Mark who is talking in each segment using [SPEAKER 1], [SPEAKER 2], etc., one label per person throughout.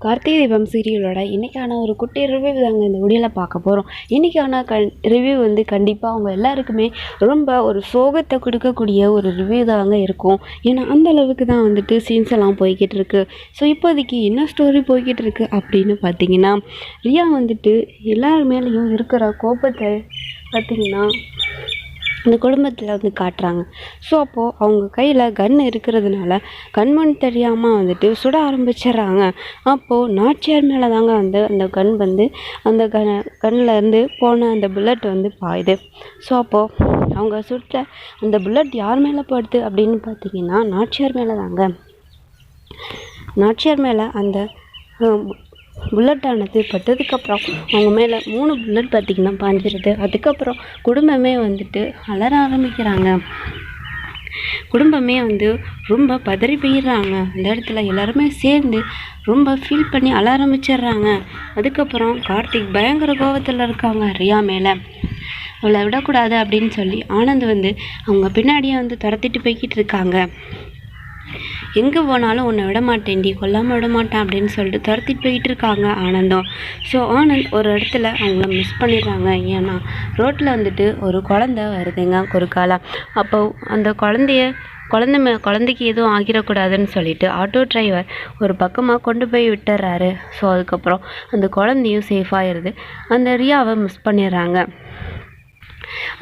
[SPEAKER 1] கார்த்திகை தீபம் சீரியலோட இன்றைக்கான ஒரு குட்டி ரிவ்யூ தாங்க இந்த வீடியோவில் பார்க்க போகிறோம். இன்றைக்கான ரிவ்யூ வந்து கண்டிப்பாக அவங்க எல்லாருக்குமே ரொம்ப ஒரு சோகத்தை கொடுக்கக்கூடிய ஒரு ரிவ்யூ தாங்க இருக்கும். ஏன்னா அந்த அளவுக்கு தான் வந்துட்டு சீன்ஸ் எல்லாம் போய்கிட்டு இருக்கு. ஸோ இப்போதைக்கு என்ன ஸ்டோரி போய்கிட்டு இருக்கு அப்படின்னு பார்த்தீங்கன்னா, ரியா வந்துட்டு எல்லார் மேலேயும் இருக்கிற கோபத்தை பார்த்திங்கன்னா அந்த குடும்பத்தில் வந்து காட்டுறாங்க. ஸோ அப்போது அவங்க கையில் கன் இருக்கிறதுனால கண்மண் தெரியாமல் வந்துட்டு சுட ஆரம்பிச்சிடுறாங்க. அப்போது நாச்சியார் மேலே தாங்க அந்த கன் வந்து அந்த கண்ணிலேருந்து போன அந்த புல்லட் வந்து பாயுது. ஸோ அப்போது அவங்க சுட்ட அந்த புல்லட் யார் மேலே படுது அப்படின்னு பார்த்தீங்கன்னா நாச்சியார் மேலே தாங்க. நாச்சியார் மேலே அந்த புல்லட்டானது பட்டதுக்கப்புறம் அவங்க மேலே 3 புல்லட் பார்த்திங்கன்னா பாஞ்சிருது. அதுக்கப்புறம் குடும்பமே வந்துட்டு அலற ஆரம்பிக்கிறாங்க. குடும்பமே வந்து ரொம்ப பதறி போயிடுறாங்க. அந்த இடத்துல எல்லாருமே சேர்ந்து ரொம்ப ஃபீல் பண்ணி அழ ஆரம்பிச்சிடுறாங்க. அதுக்கப்புறம் கார்த்திக் பயங்கர கோபத்தில் இருக்காங்க ரியா மேலே. அவளை விடக்கூடாது அப்படின்னு சொல்லி ஆனந்த் வந்து அவங்க பின்னாடியே வந்து துரத்திட்டு போய்கிட்டு இருக்காங்க. எங்கே போனாலும் உன்னை விட மாட்டேன்டி, கொல்லாமல் விட மாட்டேன் அப்படின்னு சொல்லிட்டு துரத்திட்டு போய்கிட்டு இருக்காங்க ஆனந்தம். ஸோ ஆனந்த் ஒரு இடத்துல அவங்கள மிஸ் பண்ணிடுறாங்க. ஏன்னா ரோட்டில் வந்துட்டு ஒரு குழந்தை வருதுங்க குறுக்கால. அப்போ அந்த குழந்தைக்கு எதுவும் ஆகிடக்கூடாதுன்னு சொல்லிட்டு ஆட்டோ டிரைவர் ஒரு பக்கமாக கொண்டு போய் விட்டுறாரு. ஸோ அதுக்கப்புறம் அந்த குழந்தையும் சேஃபாகிடுது. அந்த ரியாவை மிஸ் பண்ணிடுறாங்க.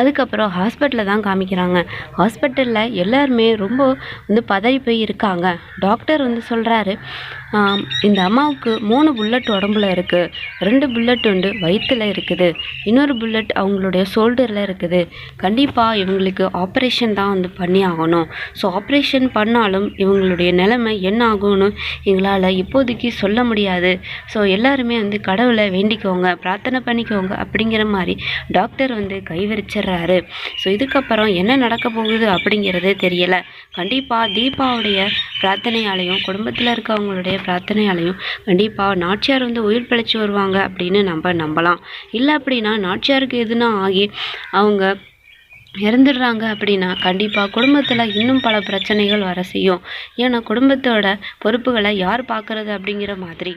[SPEAKER 1] அதுக்கப்புறம் ஹாஸ்பிட்டலில் தான் காமிக்கிறாங்க. ஹாஸ்பிட்டலில் எல்லாருமே ரொம்ப வந்து பதறி போய் இருக்காங்க. டாக்டர் வந்து சொல்கிறாரு, இந்த அம்மாவுக்கு 3 புல்லட் உடம்புல இருக்குது. 2 புல்லட் வந்து வயிற்றில் இருக்குது, இன்னொரு புல்லட் அவங்களுடைய ஷோல்டரில் இருக்குது. கண்டிப்பாக இவங்களுக்கு ஆப்ரேஷன் தான் வந்து பண்ணி ஆகணும். ஸோ ஆப்ரேஷன் பண்ணாலும் இவங்களுடைய நிலைமை என்ன ஆகும்னு எங்களால் இப்போதைக்கு சொல்ல முடியாது. ஸோ எல்லாருமே வந்து கடவுளை வேண்டிக்கோங்க, பிரார்த்தனை பண்ணிக்கோங்க அப்படிங்கிற மாதிரி டாக்டர் வந்து கைவிரிச்சிடுறாரு. ஸோ இதுக்கப்புறம் என்ன நடக்க போகுது அப்படிங்கிறதே தெரியலை. கண்டிப்பாக தீபாவுடைய பிரார்த்தனையாலையும் குடும்பத்தில் இருக்கவங்களுடைய பிரார்த்தனையாலையும் கண்டிப்பாக நாச்சியார் வந்து உயிர் பிழைச்சி வருவாங்க அப்படின்னு நம்பலாம். இல்லை அப்படின்னா நாச்சியாருக்கு எதுனா ஆகி அவங்க இறந்துடுறாங்க அப்படின்னா கண்டிப்பாக குடும்பத்தில் இன்னும் பல பிரச்சனைகள் வர செய்யும். ஏன்னா குடும்பத்தோட பொறுப்புகளை யார் பார்க்குறது அப்படிங்கிற மாதிரி